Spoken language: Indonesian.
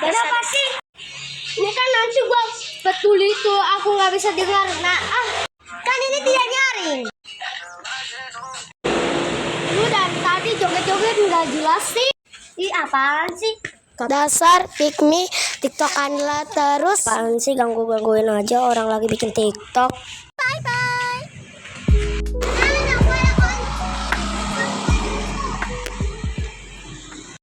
Kenapa sih? Ini kan nanti gua betul itu aku nggak bisa dengar. Nah, kan ini tidak nyaring. Lu dari tadi joget-joget nggak jelas sih. Ih, apaan sih? Dasar pick me TikTok Anla terus. Apaan sih ganggu-gangguin aja orang lagi bikin TikTok.